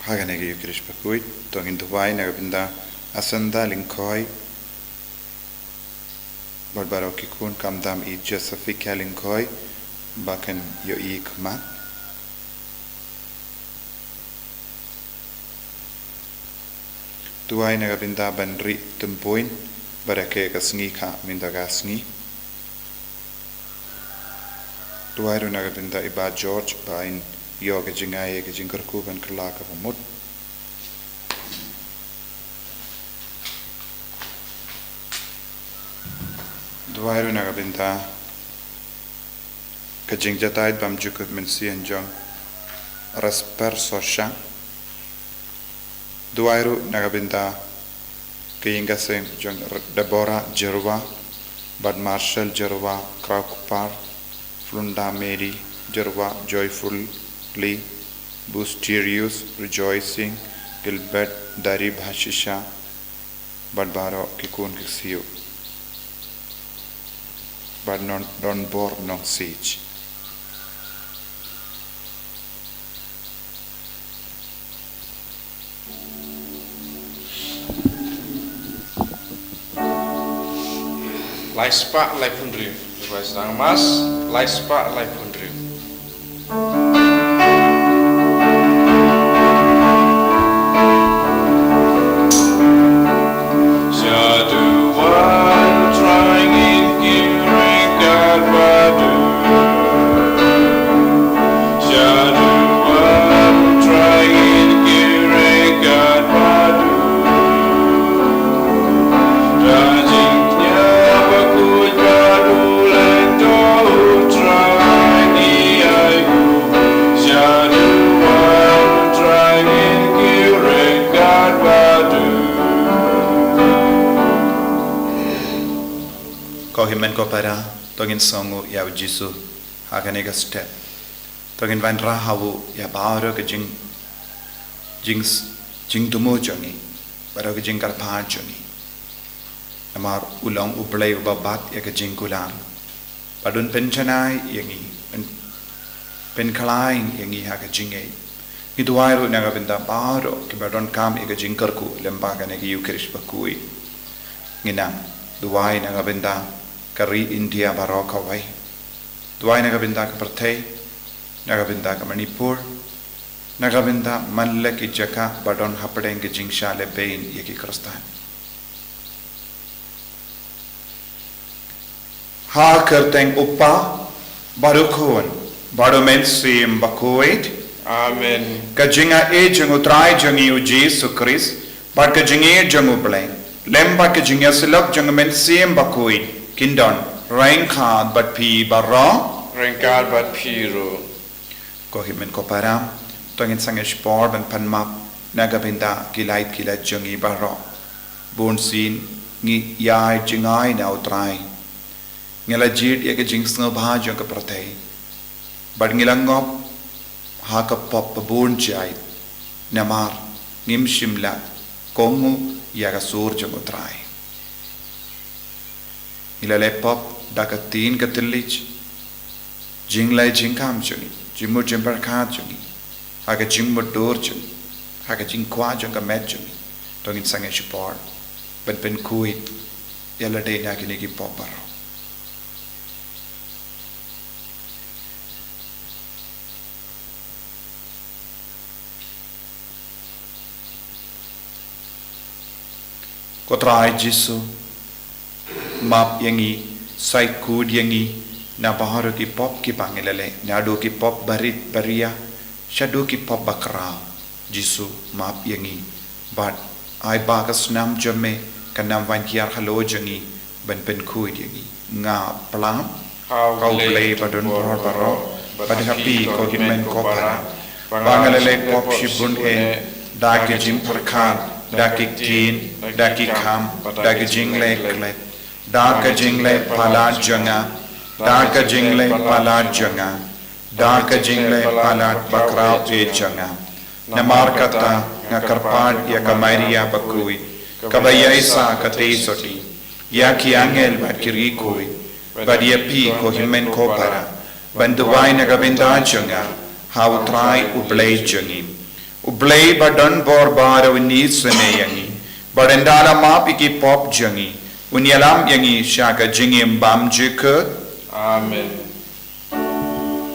Haganege Yukirish Pakuit, Tongin Dubai, Nagabinda, Asanda Linkoi, Barbaroki Kun, Kamdam I Josephica Linkoi, Bakan Yo Ikmat. Dubai Nagabinda Banri Tumpoin, Barake Gasni Ka Mindagasni. Dubai Nagabinda Iba George Bain. Yoga Jingai Jinkarku and Kalaka Mut. Duairu Nagabinda Kajing Jataid Bamjuk Minsi and John Rasper Sosha Duairu Nagabinda Kayinga Saint John Deborah Jerva Bad Marshall Jerva Kraukpar Flunda Mary Jerva Joyful Lee, Boosterius, Rejoicing, Gilbert, Darib Hashisha, Badbaro, Kikun Kisiu, but non bore non siege. Laispa Lai Pundri, Lepas Mas, Laispa Lai Pundri. Kohimen Kopara, Togin Songu Yaw Jisu, Haganega Step, Togin Van Rahavu, Yabaro Jing Dumo Johnny, Barog Jinkarpa Johnny, Amar Ulong Uplay Babat Yakajing Kulan, Padun Penchanai Yangi, and Penkalain Yangi Hakajinge, Iduairu Nagabinda Baro, Kibadon Kam Yakajinkarku, Lembaganegi Ukrish Bakui, Ginam, Duai Nagabinda. Kari India Baroka way. Duai Nagabinda Kaparte, Nagabinda Manipur, Nagabinda Manleki Jaka, Badon Hapadeng Jingsha Lebain Yaki Krostan. Ha Kerteng Upa, Barukuan, Badomen Sim Bakuit, Amen. Kajinga Ejung Utrai Jungi Jesu Christ, but Kajinga Jungu Blain, Lemba Kajinga Silok Jungamen Sim Bakuit. Kindon, rain card but P barra, rain card but Piro. Kohimen Koparam, Tongin Sangish Board and Panmap, Nagabinda, Kilait Kilat Jungi barra, Bone Scene, Ni Yai Jingai now try. Nilajid Yakajing Snow Bajunga Prote, but Nilangop, Haka Pop Bone Jai, Namar, Nim Shimla, Kongu, Yagasur Jangotrai. Ilale pop dakatin katilich jinglai jingkam jungi jimu jimbar kha jungi aga jingmu dor jungi aga jingkwa junga met jungi tongin sange support ben kuit yalade na kini ki pop baro kotrai jisu Map yangi, side kud yangi, na baharo ki pop ki pangilale, nado ki pop barit baria, shado ki pop bakra, Jisu map yangi, but I bagas nam jame, kanam van kiar halo jangi, ben kuid yangi, nga plam, kau play badun baro, but happy ko himen kopara, bangalale pop shibun daki jim parkan, daki tin, daki kam, daki jingle Daka jingle palad janga, Daka jingle palad janga, Daka jingle palad bakra e janga. Namar kata ngakarpad ya kamaria bakui, kabayaysa katay soti, ya ki angel bakiri kui, badia pi ko himen ko para, banduway na gabinda janga, how try ublay jangi. Ublay badan bor bara unisane yangi. Barendala map iki pop jangi. Unyalam yangi shaka jingim bam jikut. Amen.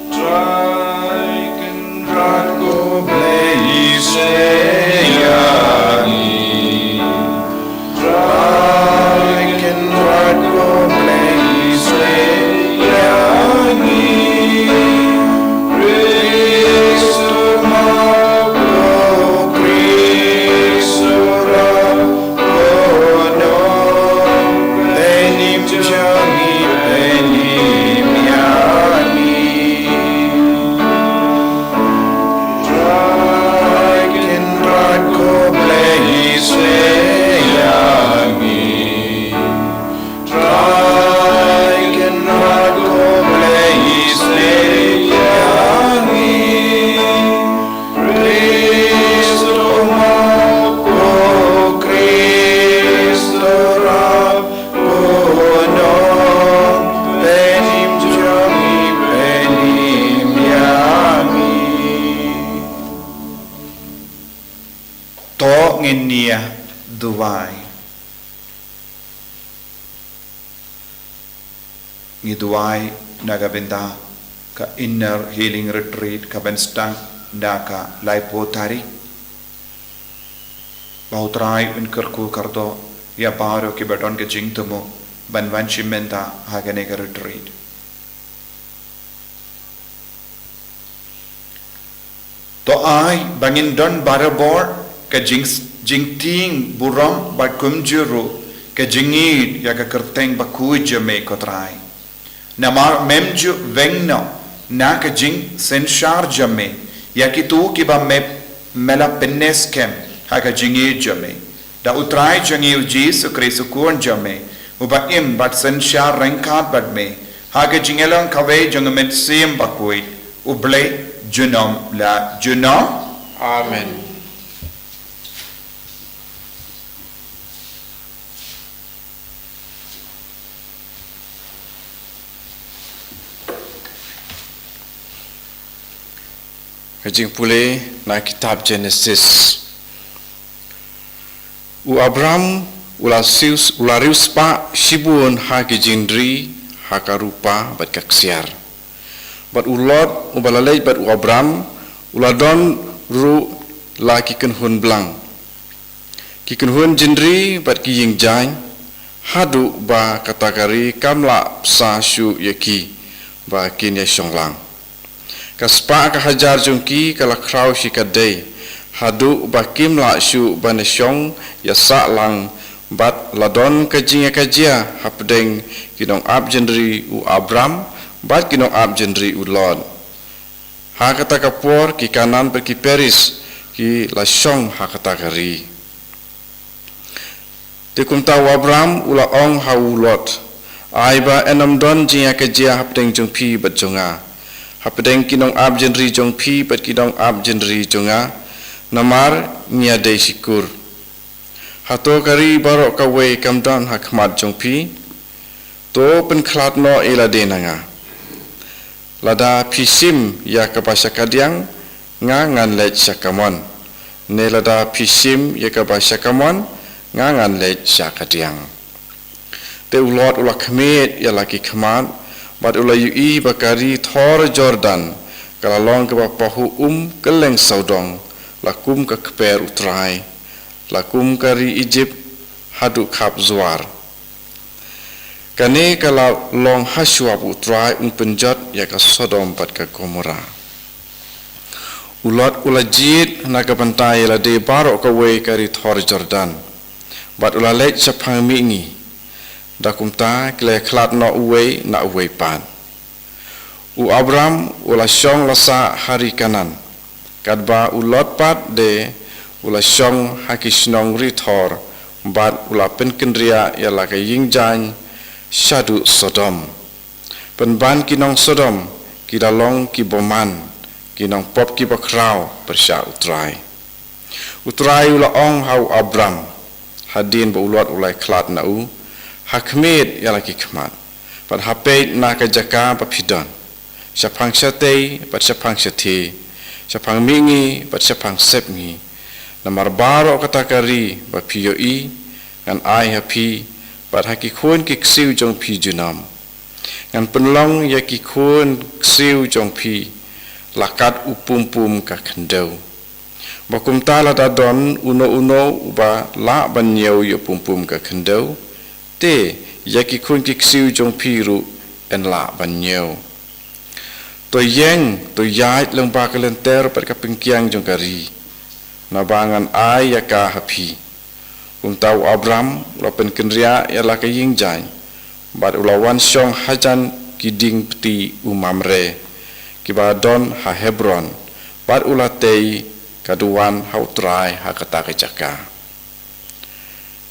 Drag and drag go Blaze yangi. Drag and drag go blaze yangi. Cristo Mago, Cristo Rabo, no, Benim jangi benim yangi. drag and drag go blaze yangi. Drag and drag go blaze yangi. Cristo Mago, Cristo Rabo, no, Benim jangi benim yangi. To nginia duwai. Ngiduai nagabenda ka inner healing retreat ka benstang daka laipo tarik. Bautrai unkerku kardo ya baro ki baton ke jingtumo banwanshi menta hagane ka retreat. To ai bangin don barabor ka jingting buram ba kumjuru ka jingid ya ka kerteng ba kuja me kotrai. Namar memju vengno na ka jing senshar jame ya ki tu ki ba me mela pennes kem ha ka jingid jame. Da utrai jangi uji su krisu kuan jame uba im bat senshar rengkat bat me ha ka jingelang kawe jangamet sim bakui uble junom la junom. Amen. Kajing pule na kitab Genesis. U Abraham ularius pa shibun ha kijindri ha karupa bat kaksiar. Bat ulot ubalalej bat u Abraham uladon ru la kikenhun blang. Kikenhun jindri bat kiying jany hadu ba katakari kamla psa shu yaki ba kin ya shonglang. Kaspa ka hajar jungki kala kraw shikadei hadu bakim la shu baneshong ya sa lang bat ladon kajing kajia hapdeng kinong abjendri u Abram bat kinong abjendri u Lord ha kata kapor ki kanan per ki peris ki la shong ha kata kari tikum ta Abram ula ong ha u Lot aiba enam don jinga kajia hapdeng jungpi bat jonga hapdeng kinong abjendri jongpi bat kinong abjendri jonga namar nya de sikur hato kari barok kawe kamdan hakmat jongpi to penklat no ila denanga lada pisim ya kabasa kadyang nga ngan lech sakamon ne lada pisim ya kabasa kamon nga ngan lech sakadyang te ulot ulakmet ya laki khamat bat ulayui bakari thor Jordan kalalong ke bapahu keleng saudong lakum ke keper utrai lakum kari Egypt hadu khap zuar kane kala long haswab utrai penjat ya ka Sodom bat ka Gomora ulat ulajit na ka bantai la de barok ka we kari thor Jordan bat ulalek sapang mingi dakumta kle klat na uwe na uwe pan u Abram ula shong lasa hari kanan kadba ulot pat de ula shong hakishnong rithor bat ula penkendria ya la ka yingjan shadu Sodom penban kinong Sodom kidalong kiboman kinong pop ki bakrau persya utrai ula ong hau Abram hadin ba ulot ulai klat na u hakmet ya laki khmat pat hapet na ka jaka pa phidon sapang sate pat sapang sate Siapang mingi bat siapang sep ngi. Namar baro katakari bat piyo i ngan ai hapi bat haki kun ki ksiu jong pi junam. Ngan penlong ya ki kun ksiu jong pi lakat upum-pum ka kendau. Bakum tala dadon uno-uno uba la ban nyau ya pum-pum ka kendau. Te ya ki kun ki ksiu jong pi ru en la ban nyau. Tôi yang, tôi yai leng ba ka lenter pat ka pengkiang jong kari. Nabangan ai ya ka hapi. Tau Abram lapen kenria ya la ka ying jai. Bat ulawan syong hajan kiding peti umamre. Kiba don ha Hebron. Bat ulatei kaduan ha utrai ha kata kecaka.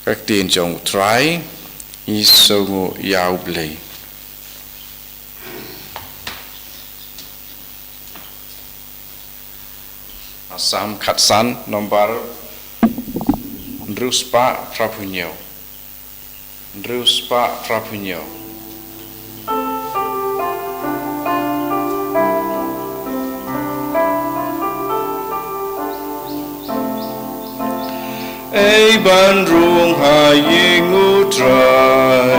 Kak tin jong utrai isongo yau blei. Asam Khatsan nomor Druspa Prabhunyo. Druspa Prabhunyo. Ei ban rung ha ying utrai.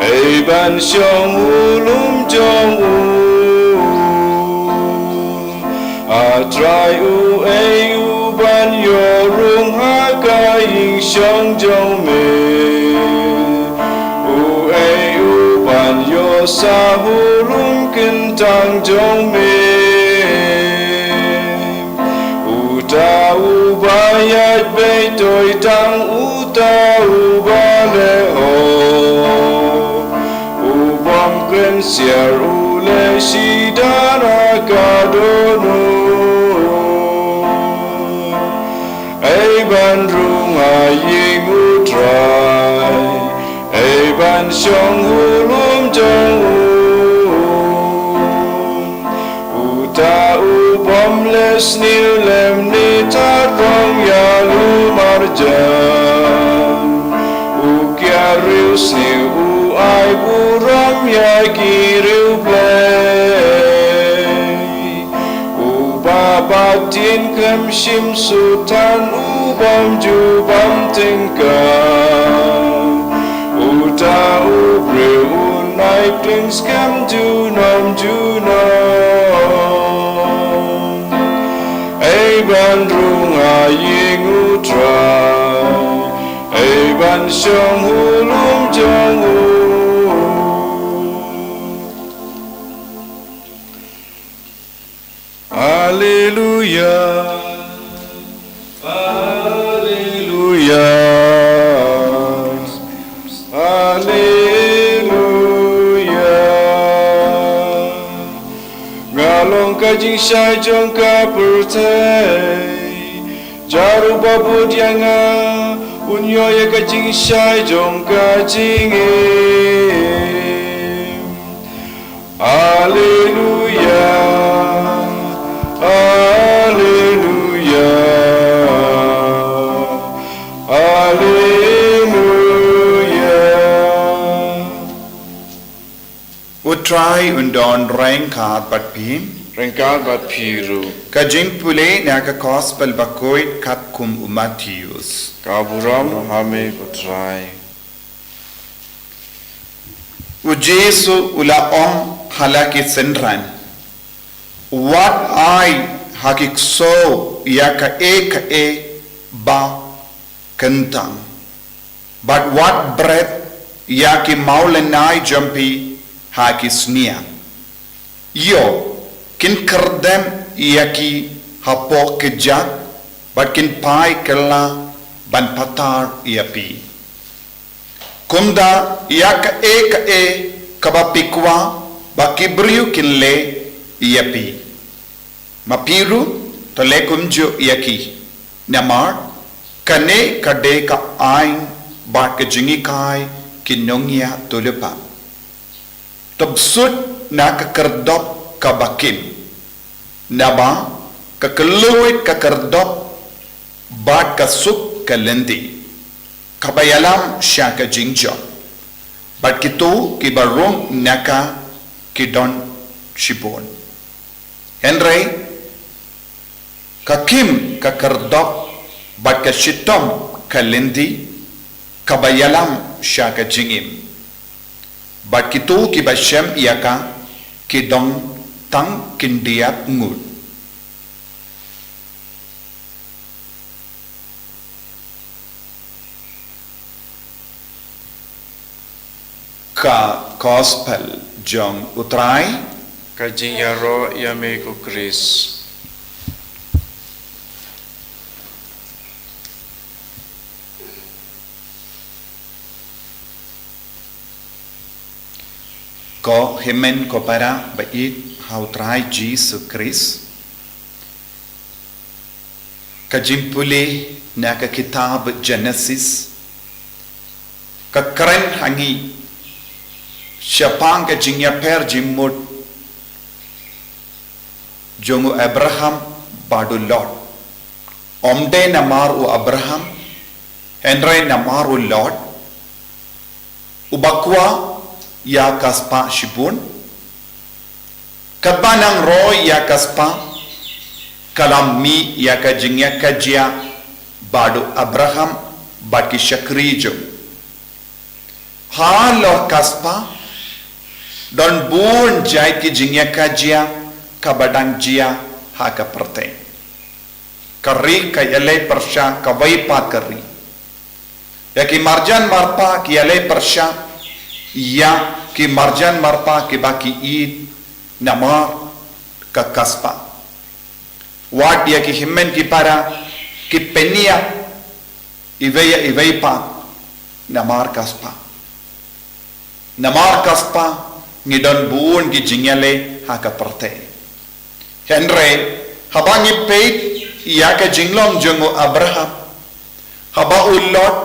Ei ban syong ulum jong u. Trai u ei u ban yo rung ha ka ying shong jong me. U ei u ban yo sa hu rung kin tang jong me. U ta u ba yat bei toi tang u ta u ba le ho. U bom kin siar u le shi da ra ka do nu. Ban rung a ying utrai. Ei ban syong hulum jong u. Ta u bom les niu lem ni ta rong ya lu marjan. U kia riu sniu u ai bu ram ya ki riu play. U ba ba tin kem shim sultan u bom ju bom tingka. U ta u bre u nai pling skam ju nom ju nom. Ei ban rung a ying u trai. Ei ban syong hu lum jong u. Hallelujah. Jing shai jong ka pertai jaru babu dianga unyo ya ka jing shai jong ka jing Hallelujah Hallelujah Hallelujah Utrai undon reng kat pat pin Rengkal bat piru. Kajing pule naka gospel bakoit kat kum Matthews. Kaburam hame utrai. U Jesu ula om halaki senran. What I hakik so yaka e ba kentang. But what breath yaki maulenai jampi haki snia. Yo kin kerdem yaki hapo kejak but kin pai kella ban patar yapi kumda yak e kaba pikwa ba kibriu kin le yapi mapiru to le kumjo yaki namar kane kade ka ain ba ke jingi kai kinongya tulepa tabsut na ka kerdop kabakin naba kakeluit kakerdop bat kasuk kalendi kabayalam syaka jingjo bat kitu kibarong naka kidon shibon Henry Kakim kakerdop bat ka shitom kalindi kabayalam sya ka jingim bat kitu kibashem iaka kidong tang kindiat ngud ka gospel jong utrai Kajing yaro yame ko Chris. ko himen ko para bait how try Jesus Christ kajimpule na ka kitab Genesis ka karen hangi syapang ka jingya per jimmut jongu Abraham badu Lot omde namar u Abraham henry namar u Lot ubakwa ya kaspa shibun kabanang roy ya kaspa kalam mi ya ka jingya kajia badu Abraham baki shakrijo halo kaspa don bun jai ki jingya kajia kabadang jia ha ka perte kari ka yale persha ka vai pa kari ya ki marjan marpa ki yale persha ya ki marjan marpa ki baki id namar ka kaspa wat ya ki himmen ki para ki penia ivei pa namar kaspa ngidon buun ki jingyale ha ka perte henry habangi peit ya ka jinglom jongo Abraham haba ulot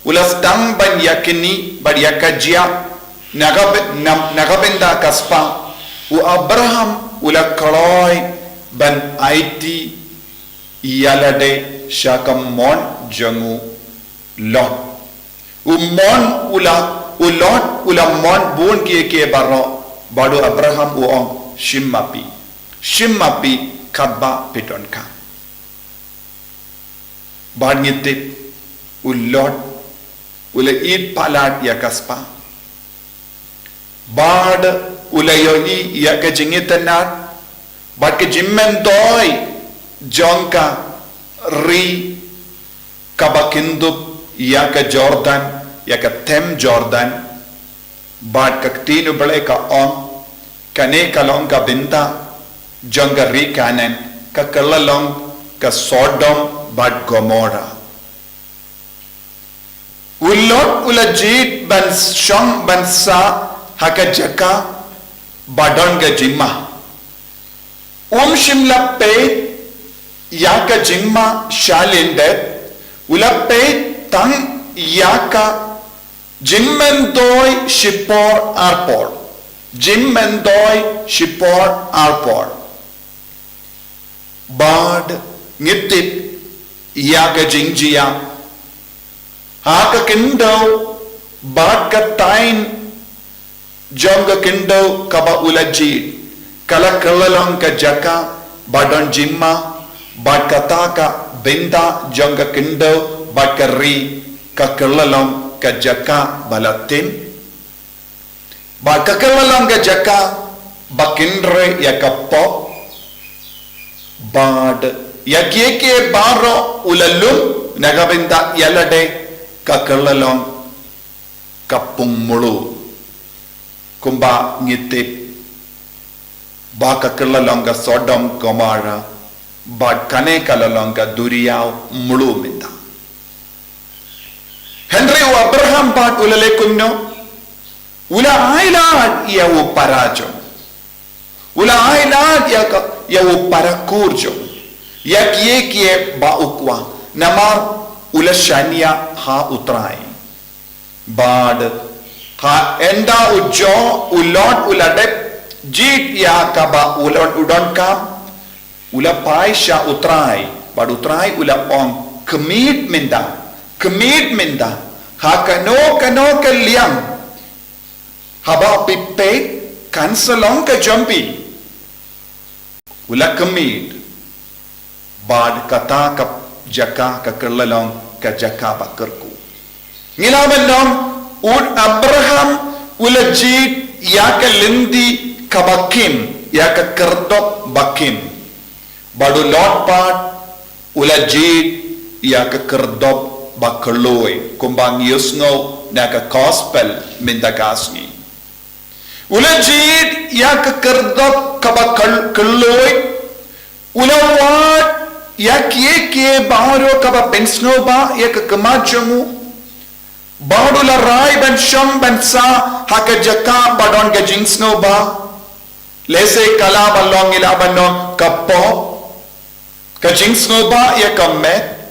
ulas dang ban yakini bad yakajia nagabenda kaspa u Abraham ula kaloy ban IT yalade shakam mon jangu Lot umon ula mon bon ke baro badu Abraham u ong shimmapi kabba pitonka bangite ulot ula id palat ya kaspa bad ula yoni ya ka jingitanat bad ke jimmen doy jonka ri kabakindup ya ka Jordan ya ka tem Jordan bad ka tinu bale ka on kane kalong ka binta jonga ri kanen ka kalalong ka Sodom bad Gomorrah ulot ulajit ban shong ban sa haka jaka badon ga jimma shimla pe yaka jimma shalindet ulape tang yaka jimmendoy shipor arpor bad ngitip yaka jingjia haka kindo bad katain jonga kindo kaba ulajid kala kalalong ka jaka badon jimma bad kataka binda jonga kindo bad kari ka kalalong ka jaka balatim bad ka kalalong ka jaka bakindre ya kapop bad ya kieke baro ulalum nagabinda yalade ka kalalong kapung mulu kumba ngitip baka kalalonga Sodom Gomorrah bad kane kalalonga duriyaw mulu minda henry u Abraham bad ulale kunno ula ailad ya u parajo ula ailad ya u parakurjo ya kie ba ukwa namar ula shania ha utrai bad ha enda ujo ulot uladep jit ya kaba ulot udon kam ula paisha utrai bad utrai ula ong commitment ha kano kaliang haba pipe kansalong ka jumpi ula commit bad kata ka jaka ka kerlalong ka jaka bakerku ngilaban dong ud Abraham ulajid ya ka lindi ka bakim ya ka kerdop bakim badu lot pad ulajid ya ka kerdop bakerloy kumbang yusno na ka gospel mindagasni ulajid ya ka kerdop ka bakerloy ulawat ya kie baharo ka ba pensno ba ya ka kemajamu bahadu la rai ban sham ban sa haka jaka badon ga jingsno ba lese kala balong ila banon kapo ka jingsno ba ya ka met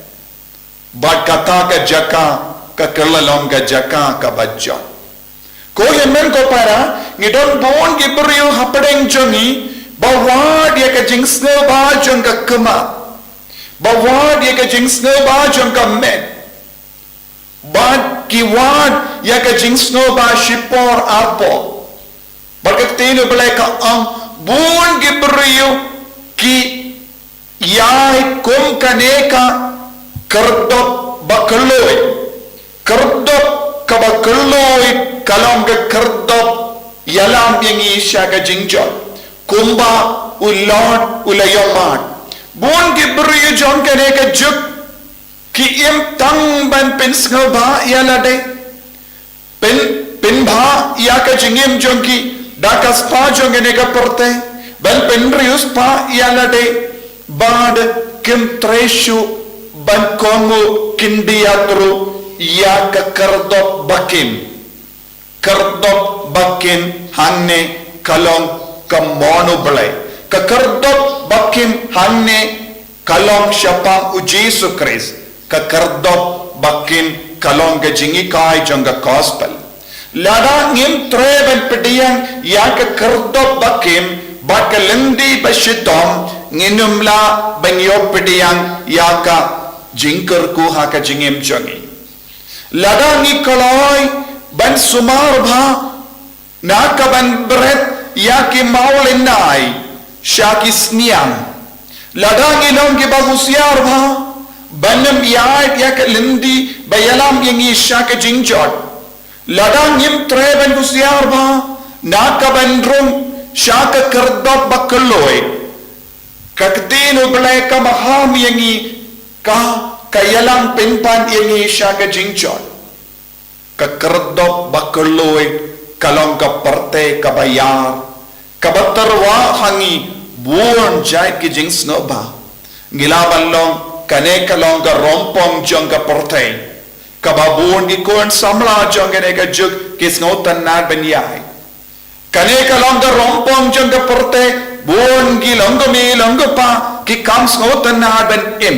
bad kata ka jaka ka kerlalong ka jaka ka bajja ko yemen ko para ngidon bon gibriu hapadeng jongi bawad ya ka jingsno ba jong ka kema bawad ya ka jingsno ba jong ka met bad kiwad ya ka jingsno ba shipor apo barkatino balay ka ang bun gibriyo ki yai kum kaneka kerdop bakaloy kerdop ka bakaloy kalong ka kerdop yalam yang isya ka jingjot kumba ulod ulayomat bun gibriyo jon kaneka juk ki im tang ban pensngo ba yala de pen bha ya ka jingim jonki dakas pa jongene ka porte ban pen rius pa yala de bad kim treshu ban kongo kindiatru ya ka kardop bakim hanne kalong kamono balai ka kardop bakim hanne kalong syapa ujisu Christ ka kardop bakin kalong ga jingi kai jonga gospel lada ngim treben pediang ya ka kardop bakim ba ka lendi bashidom nginumla banyo pediang ya ka jingker ku ha ka jingim jongi lada ngi kaloi ban sumar bha na ka ban bret ya ki maulinai shaki sniam lada ngi long ki bagusiar bha banam yaat ya ka lindi bayalam yang isya ka jingjot ladang yim treben kusiar ba na ka bandrum sya ka kerdop bakaloy kakdino balay ka maham yang ka kayalang pinpan yang isya ka jingjot ka kerdop bakaloy kalong ka parte ka bayar ka batarwa hangi buon jay ki jingsno ba ngilaban long kane kalong ka rompong jong ka portay kababun di kon samla jong kane ka juk kis ngotan na benyai kane kalong ka rompong jong ka portay buon gi long mi long pa ki kams ngotan na ben im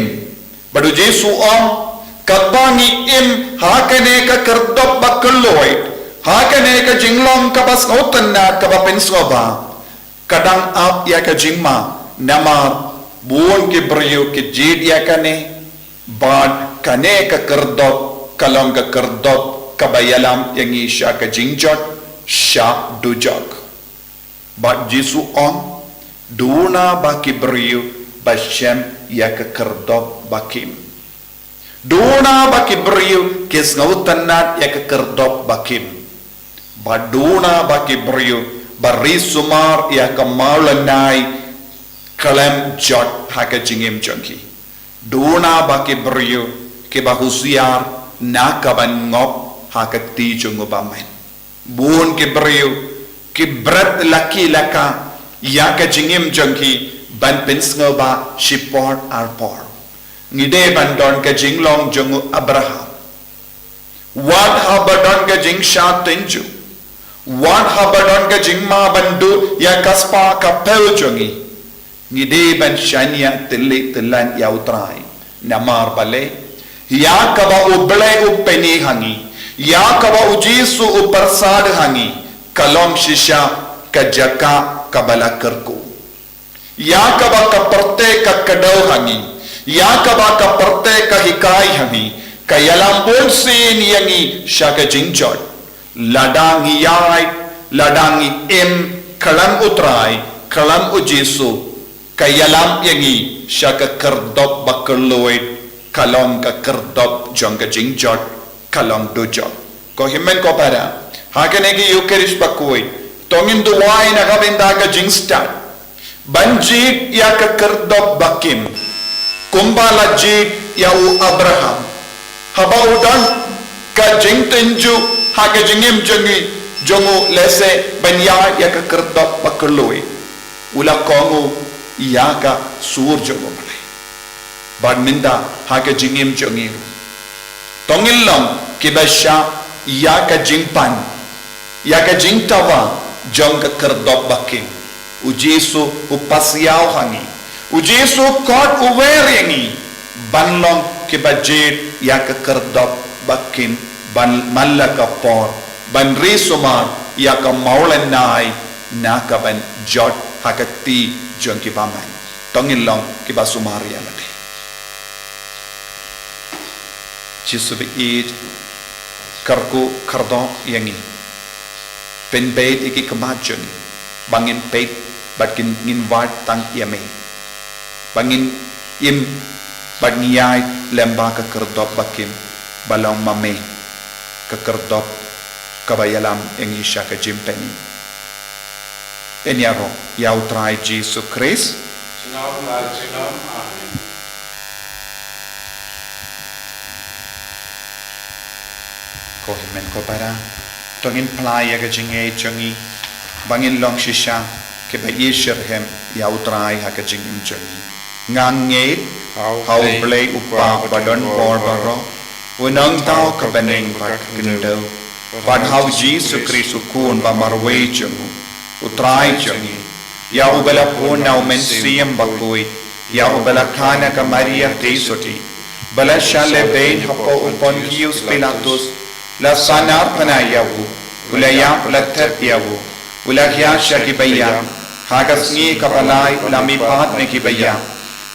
badu jesu om kabangi im ha kane ka kerdop bakaloy ha kane ka jinglong ka bas ngotan na ka ba pensoba kadang ap ya ka jingma namar buon ke beriu ke jid ya kane bad kane ka kerdop kalong ka kerdop kabayalam yang isya ka jingjot sya dujak bad jisu on duna baki beriu basyem ya ka kerdop bakim duna baki beriu kes ngautan nat ya ka kerdop bakim bad duna baki beriu bari sumar ya ka maulanai kalam jot haka jingim jonki duna baki beriu ke bahusiar na kaban ngop haka ti jongo bamen bun ke beriu ke berat laki laka ya ka jingim jonki ban pensngo ba shiport arpor ngide bandon ka jinglong jongo Abraham wat habadon ka jing sha tenju wat habadon ka jingma bandu ya kaspa ka pel jongi ngide ban shania tele telan ya utrai namar bale ya kaba uble upeni hangi ya kaba ujisu uparsad hangi kalom shisha kajaka kabala kerku ya kaba kaparte ka kadau hangi ya kaba kaparte ka hikai hangi kayalam bolsin yangi shaka jingjot ladangi yai ladangi im kalam utrai kalam ujisu kayalam yangi syaka kerdop bakeloid kalong ka kerdop jong ka jingjot kalong dojot ko himen ko para hakane ki eucharis bakoi tongin duwai na kabinda ka jingstat banjit ya ka kerdop bakim kumbala jit ya u Abraham habaudan ka jingtenju haka jingim jongi jongu lese banya ya ka kerdop bakeloi ula kongu ya ka sur jongu malai badminda haka jingim jongi tongillam kibasha ya ka jingpan ya ka jingtawa jong ka kerdop bakim ujesu upasiau hangi ujesu kot uweringi banlong kibajet ya ka kerdop bakim ban malaka por ban resumar ya ka maulanai na ka ban jot hakati jong ki paman tongilong ki basumar ya late jisu be id karku kardo yangi pen bait iki kamajun bangin peit bakin ngin wat tang yame bangin im bagniai lemba ka kerdop bakim balong mame ka kerdop kabayalam yangi sya ka jimpeni enyaro yau trai Jesus Christ Amen. ko himen ko para tongin playa ka jinge jongi bangin long shisha ke ba yesherhem yau trai ha ka jingim jongi ngange how play upa badon bor baro unang tao ka baneng bak gindo but how Jesus Christ ukun ba marwe jongu utrai jongi ya ubala puna umen siyam bakoi ya ubala kana ka Maria tesoti bala shale bein hapo upon Gius Pilatus la sanar panayawu ulaya ulatet yawu ulakya shakibaya hagasngi kapalai ulamipat nekibaya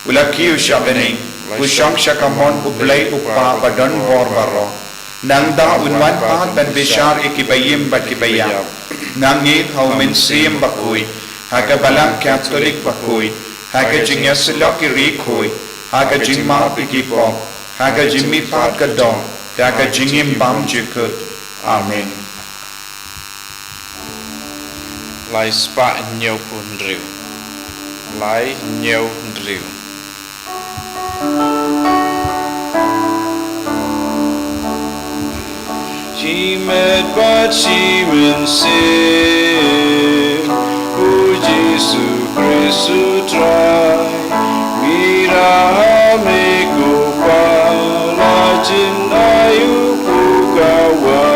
ulakiu shabene ushang shakamon ublay upa badon borbaro nangda unwan pat dan bishar ikibayim bakibaya nangit haumin siyam bakoi haga balang Catholic bakoi haga jingasilaki rikoi haga jingma ikipom haga jimmi pat kadong haga jingim bam jikut amen Lai spa nhiều pun riu Lai nhiều riu She met but she will sing O Jesus Christ try Mira me go pala jinayu pugawan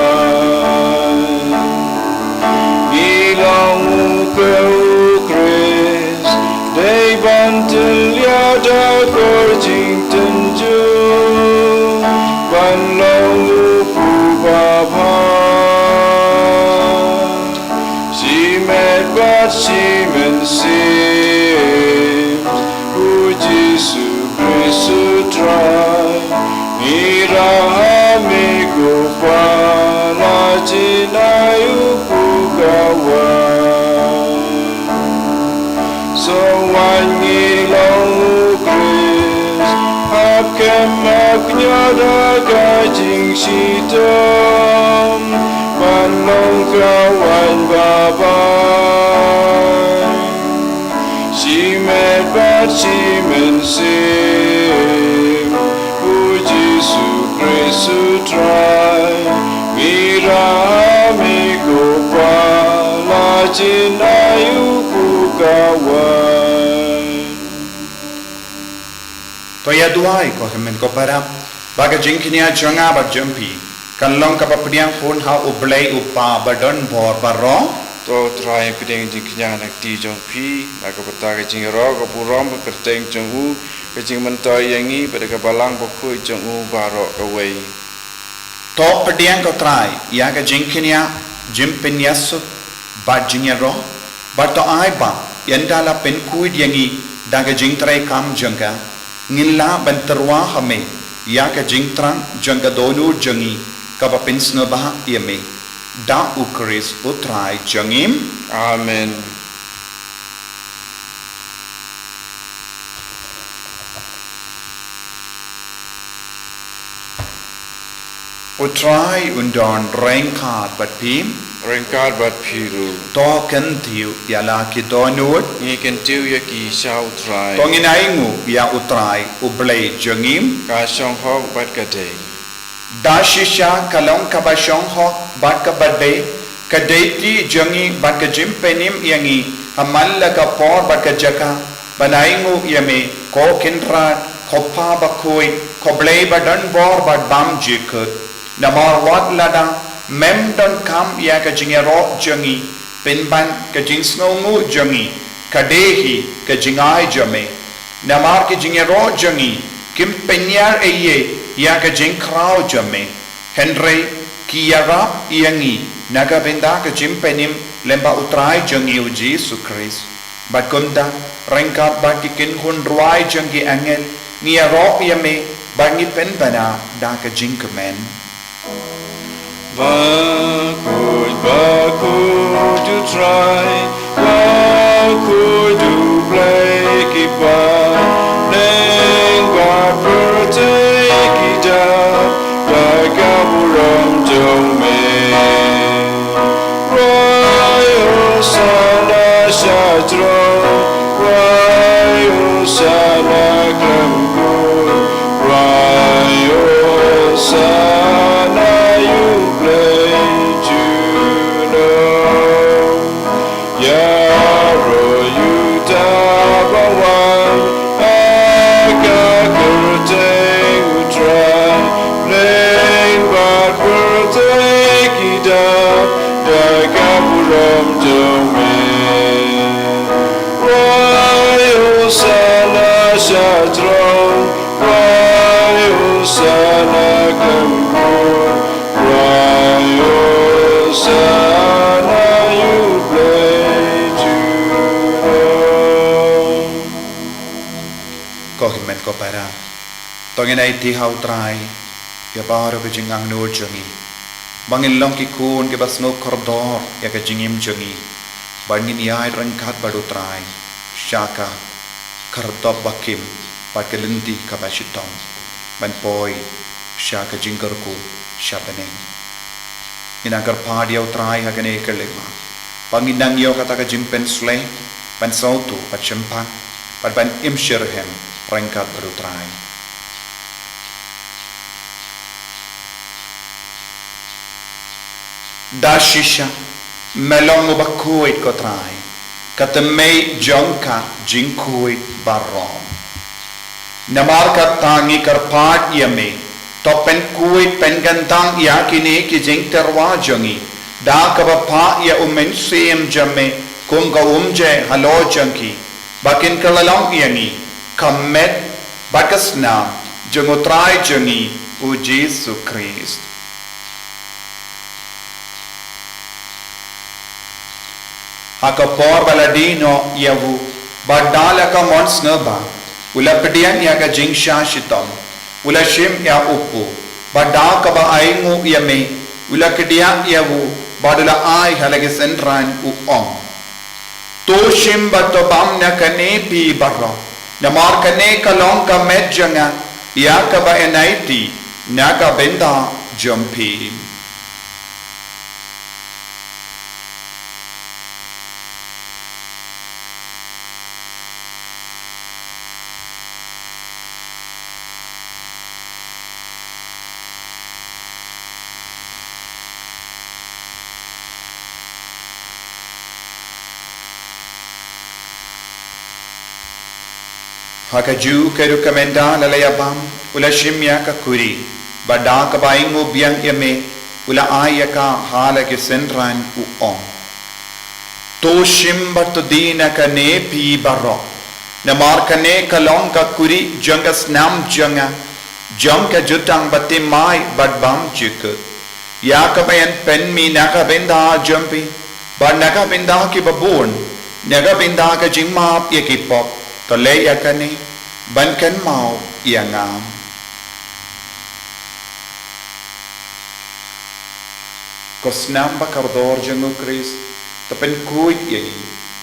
Ilang ukau Chris Day bantul yada korjing tenju Ban long upu baba She met but she men saved O Jesus Christ try Ira amigo pala jinayu pugawan So wangi long Chris Hakem magnyada kajing sitam Panong kawan babay She met but she men saved O Jesus Christ try Mira amigo pala jinayu pugawan to ya duai ko himen ko para baga jingkinia jonga ba jumpi kanlong ka papriang phone ha ublay upa badon bor baro To try pideng jing knya nak ti jong pi nak pata ke jing ro ko purom ke teng jong u ke jing mentoy yangi pada ke balang bo khu jong u baro ke wei to padiang ko trai ya ka jingkinia jimpiniasu ba jingero ba to ai ba yandala pen kuid yangi daga jingtrai kam janga ngilla banterwa hame ya ka jingtrang janga donu jangi ka ba pinsna ba yame da ukris utrai jangim Amen utrai undon rengkat bat pim rengkat bat piru to kan tiu yala ki donut ngi ken tiu ya ki shau trai to nginaingu ya utrai ublei jengim ka shong hok bat ka dei dashisha kalong kabashong hok bat ka bade kadeti jengi bat ka jimpenim yangi hamalla ka por bat ka jaka banaingu yame ko kinrat ko pa ba koi ko blei badan bor bat bam jikut namar wat lada mem don kam ya ka jingero jengi pinban ka jingsngu jengi kadehi ka jingai jame namar ka jingero jengi kim penyar eye ya ka jingkrao jame henry kiyara yangi naga benda ka jimpenim lemba utrai jengi u Jesus Christ bat kumda rengkat bat kin hun ruai jengi angel ngiyaro yame bangi penbana da ka jingkemen Bakud you try, bakud you play, keep on, neng baper take it up, like a buram jome. Royal sana shatro, royal sana klamkur, royal sana. ko para tongenai ti hau trai ya baro ke jingang no jongi bangin long ki kun ke basno kordor ya ke jingim jongi bangin yai rangkat badu trai shaka kardop bakim pakelinti kapasitong ban poi shaka jingkarku shabaneng inagar padiau trai hagane kelema bangin nang yo kata ke jimpen slay ban sautu pat chempa pat ban imshirhem rangkat baru trai dashisha melong bakuit ko trai kata mei jongka jingkuit barom namar tangi karpat yame topen kuit pengantang yakini ki jing terwa jongi da kabapa ya umen sim jame kunga umje halo jangki bakin kalalong yani kamet bakasna jengotrai jengi u Jesus Christ hakapor baladino yavu badala ka monsnaba ulapdian ya ka jingsha shitam ulashim ya upu badaka ba aingu yame ulakdia yavu badala ai halage sendran u ong toshim batobam na kane pi barra namar kane kalong ka medjanga ya ka ba enaiti naga benda jumpi hakaju keru kamenda lalayabam ula shimya ka kuri badak baingu biang yame ula ayaka halake senran u on to shimbat dina ka ne pi barro namar ka ne kalong ka kuri jangas nam janga jangka jutang batte mai badbam chik ya ka bayan pen mi naka benda jumpi ba naka benda ki babon naga benda ka jingma ye ki pop to le yakane bankan mau iangam kosnam bakardor jangu Chris tapen kuit yangi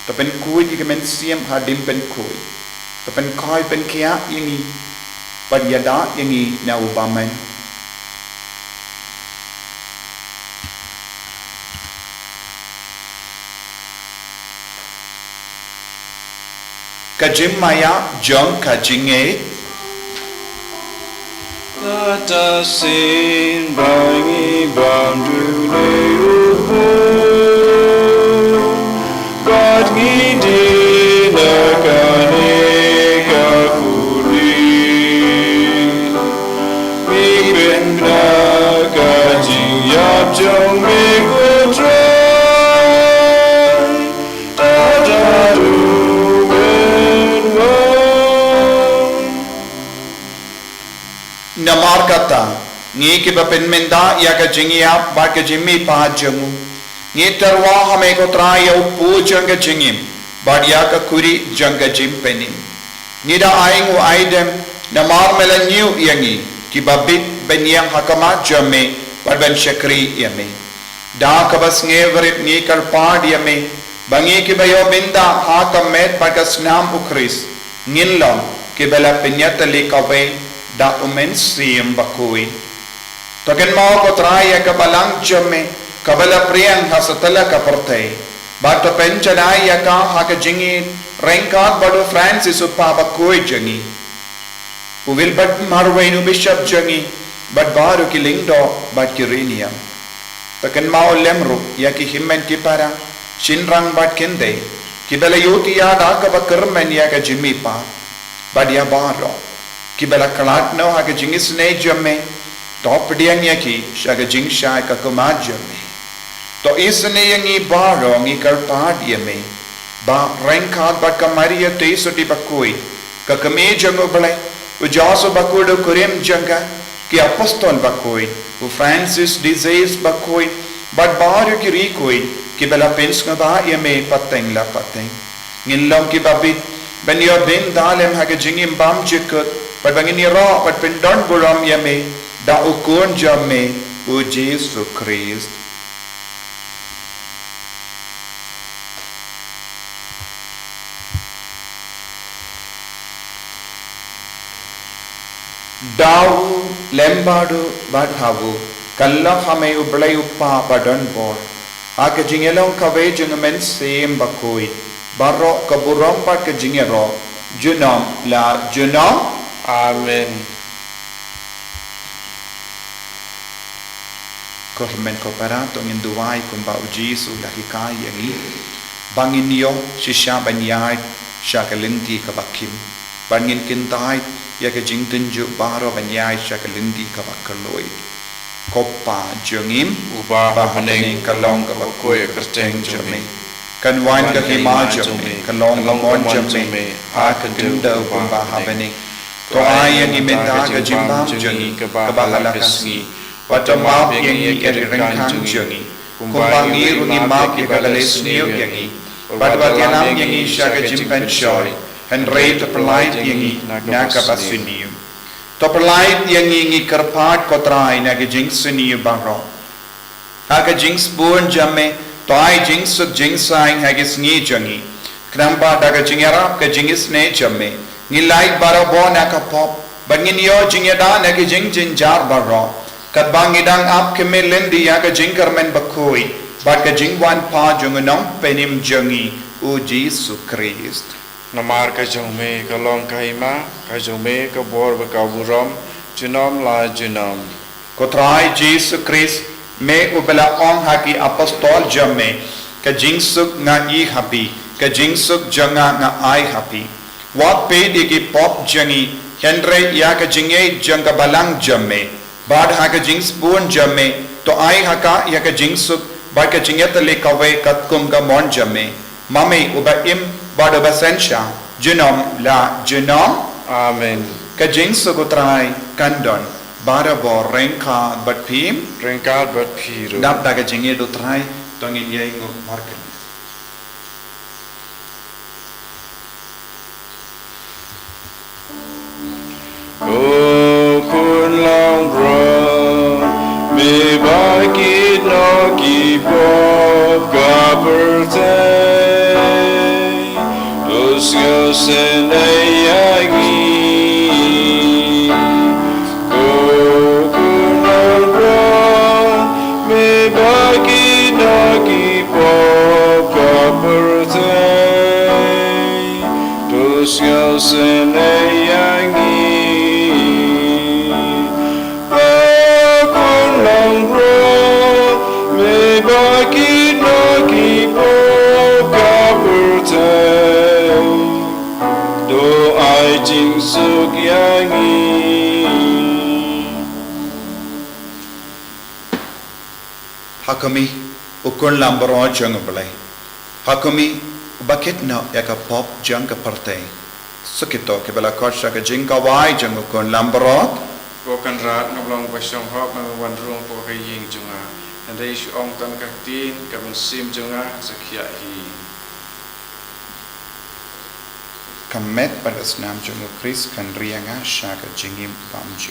tapen kuit ikamen siam hadim pen kuit tapen kai pen kia yangi padiada yangi na ubaman Kajim maya jong kajinge Tata sin bangi bandu ne upo Bat ngidi nakane kakuri Mi ben na kajing yap jong me kutrai Tata du ben wang namar kata ngi ki bapen menda ya ka jingia ba ka jimmi pa jamu ngi tarwa hame ko traya pu janga jingim ba ya ka kuri janga jim penim ni da aingu aidem namar mela new yangi ki babit ben yang hakama jamme ba ben shakri yame da ka bas nge verit ngi kar pad yame bangi ki bayo binda hakam met ba ka snam ukris ngillam ki bela penyat li kawe da umen siem bakui token mau ko traya ka balang jamme kabala priang hasatala ka porte bato penchana ya ka haka jingi renka bado francis upa bakui jangi uvil bat marwainu bishop jangi bat baru ki lingdo bat kiriniam token mau lemru ya ki himmen ki para shinrang bat kende ki bela yuti ya da ka bakermen ya ka jimmi pa badia baro ki bela kalat no ha ka jingis ne jamme top diang ya ki shaga jing sha ka kuma jamme to isne yangi baro ngi kar pad yame ba renkat ba kamaria te soti bakui ka kame jango bale u jaso bakudo kurim janga ki apostol bakui u francis disease bakui but baru ki rikui ki bela pens ngaba yame pateng la pateng ngilom ki babit ben yo bin dalem ha ka jingim bam jikut but bangini ro but pindon buram yame da ukun jamme u Jesus Christ dawu lembadu badhavu kalla hame ublay uppa badan bor aka jingelong kawe jungmen sem bakoi barro kaburam pat ka jingero junam la junam Amen. Kormen koperato ngin duwai kumba u Jesu lahikai yangi bangin yo shisha banyai shakalindi kabakim bangin kintai ya ka jingtinju baro banyai shakalindi kabakaloi koppa jungim Uba haning kalong kabakoi kristeng jame. kanwan ka hima jame kalong mon jame ha kandinda kumba habening to ayang imenta ka jimbam jangi kabahalakas watamap yangi erirengkang jangi kumbangi rungi map ibagales niyo yangi badwatyanam yangi shaga jimpan shoy and rate to perlight yangi nakabasuniyo to perlight yangi ngi karpat kotray nagajing suniyo bangro aga jings buon jamme to ay jings suk jingsang hagis ngi jangi knamba daga jingara ka jingis ne jamme ngilai barabo nakapop bangin yo jingyada nagi jing jinjar barro kat bangidang ap kemelendi ya ka jingkar men bakoi bat ka jingwan pa jungunong penim jangi u Jesus Christ Namar ka jongme kalong kahima ka jongme ka bor ba kaburam junom la junom kotrai Jesus Christ me ubela ong haki apostol jamme ka jingsuk nga I happy ka jingsuk janga nga I happy wat pe digi pop jangi henre ya ka jinge janga balang jamme bad ha ka jings bun jamme to ai ha ka ya ka jingsuk bad ka jinget le kawe kat kum ka mon jamme mame uba im bad uba sensha junom la junom Amen. ka jingsuk utrai kandon bara bo renka bat pim Rengkat bat piru. dap da ka jinge do trai tongin ye ngo market O kun long run, me baki no ki pop gaberte. Los yosen ayagi. O kun long run, me baki no ki pop gaberte. Los senayangi pakulang ro me bagi nagi boka bertai doa jing suk yangi Hakami ukun lambaro jang belai. Hakami bakit na yaka pop jang ka partai. Sekito ke bela korsha ka jingka wai jang ukun lambaro. Bukan rat ngablong pasong hok ngawan rung po kay ying junga. Andai isu ong tan kaktin kamen sim junga sakya hi. Kamet pada senam jang Kris kan rianga syaka jingim pamju.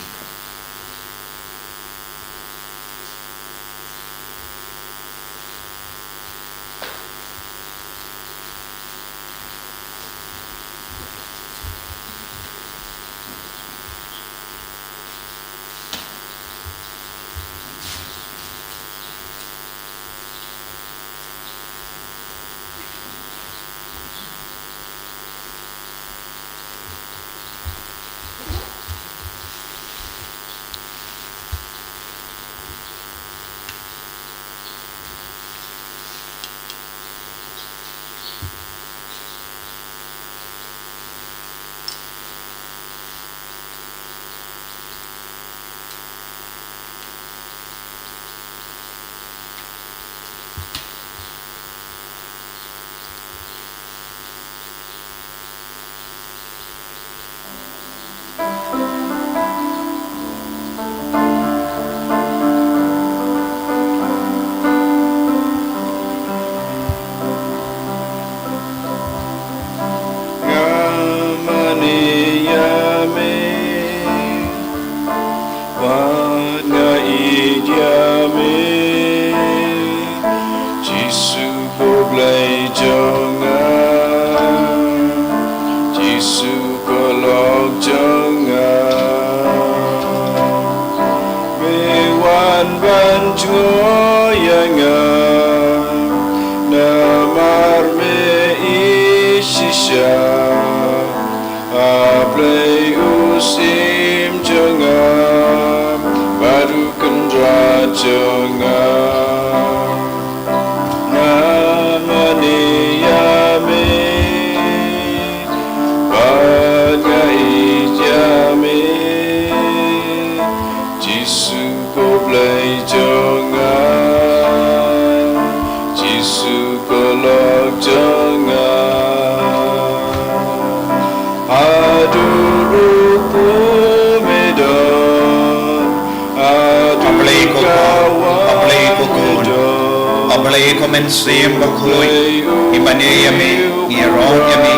Men sim bakoi imane yame ni ron yame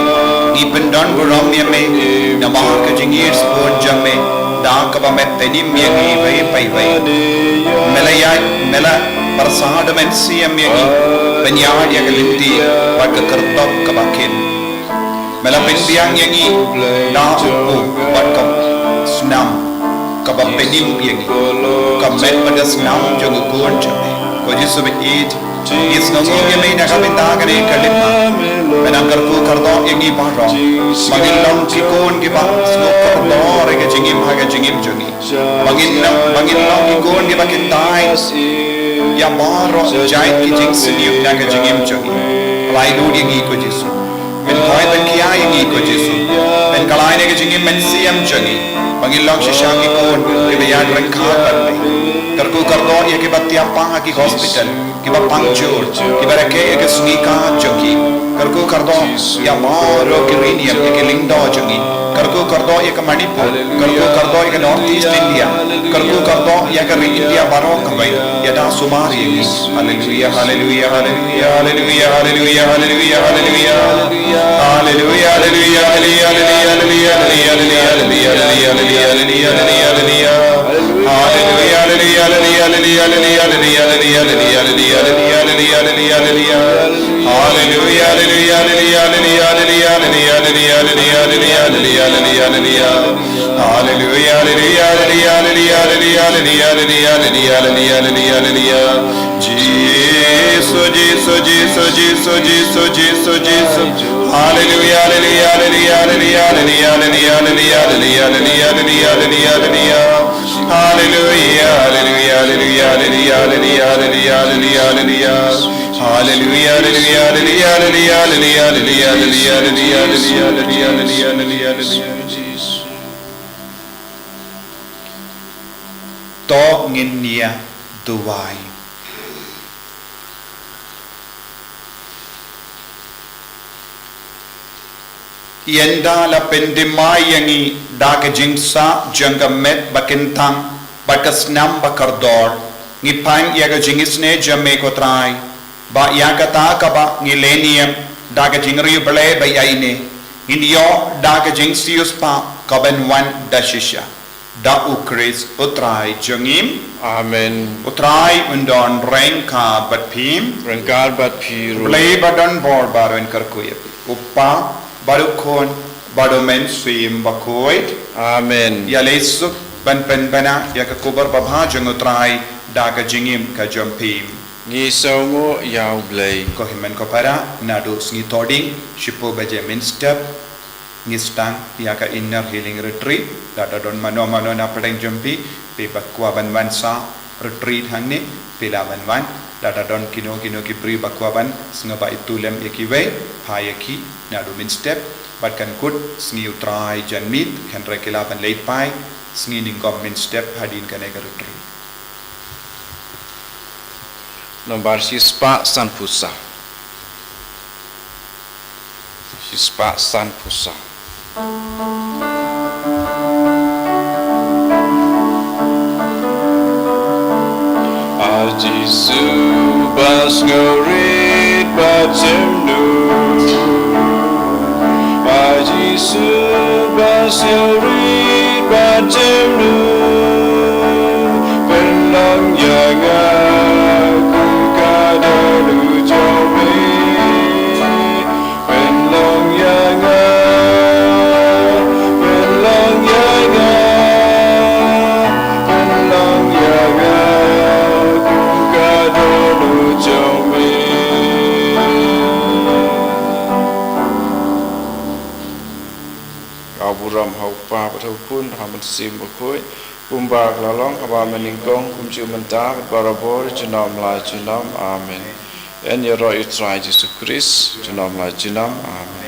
ni pendon burom yame namah ka jingir spon jame da ka ba met tenim yagi vai pai vai melaya mela persahad men sim yagi penyahad yang linti pak kertok ka bakin mela pendiang yagi da upu pak ka snam ka ba penim yagi ka met pada snam jong gon jame ko jisu be it Is no yang may nakabinta ka rin kalima. Menanggar ko kardo yang ibarong. Mangilong kikon kiba slo kardo rega jingim haga jingim jungi. Mangilong kikon kiba kitay. Ya baro jait ki jing siniu naga jingim jungi. Kalay do yang iko Jesu. Men hoy ben kiya yang iko Jesu. Men kalay naga jingim men siyam jungi. Mangilong siyang kikon kiba yan rengkat balik. Karku kardo yang kiba tiapang ki hospital. Kiba pangcur, kiba reke ke sungika joki. Karku kardo ya maro kirini yang ke lingdo joki. Karku kardo ya ke Manipur, karku kardo ya ke North East India. Karku kardo ya ke India baro kamai. Ya da sumari ini. Hallelujah, hallelujah, hallelujah, hallelujah, hallelujah, hallelujah, hallelujah. Hallelujah, hallelujah, hallelujah, hallelujah, hallelujah, hallelujah, hallelujah, hallelujah, hallelujah, hallelujah. Hallelujah, To ngin nia duwai. Yenda la pendimai yangi daga jingsa janga met bakintang bakasnam bakardor ngipang yaga jingisne jamme kotrai ba yaga ta kaba ngilenium daga jingri bale bayaine indio daga jingsius pa kaben wan dashisha da ukris utrai jangim Amen. utrai undon renka batpim Rengkar bat piru. bale badon bor baron karkuyep uppa barukon badomen swim bakoit Amen. ya lesuk ban pen bana ya ka kubar babha jangutrai daga jingim ka jompim Ngi songo yau blay. ko himen ko para nadu sngi toding shipo baje min step ngistang ya ka inner healing retreat data don mano na padang jompi pe bakwa ban ban sa retreat hangni pela ban ban data don kino ki pri bakwa ban snga itulem yakiwe phayaki nadu min step bat kan kut sngi utrai janmit kan rekela ban late pai sngi ningkom min step hadin kan ega retreat Nomor sispa san pusa. Sispa san pusa. Aji subas ngorit bacemnu. Aji subas ngorit bacemnu. Pelang yang aku kadalu jomi. Pelang yang Buram hau pa patau pun haman sim bakoi pumba lalong kaba meningkong kumju mentah barabor junam la junam amen en yero utrai Jesus Christ junam la junam amen